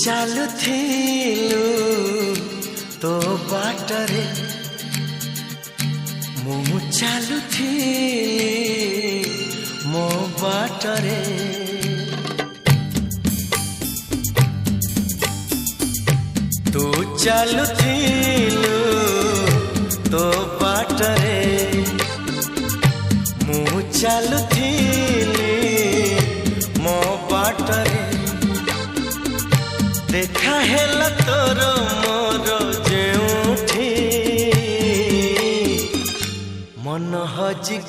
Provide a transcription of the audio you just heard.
ଚାଲୁଥିଲୁ ତୋ ବାଟରେ ମୁଁ ଚାଲୁଥିଲି ମୋ ବାଟରେ ତୁ ଚାଲୁଥିଲୁ ତୋ ବାଟରେ ମୁଁ ଚାଲୁଥିଲି ମୋ ବାଟରେ देखा हेला तोर मोर जेउठी मन हजि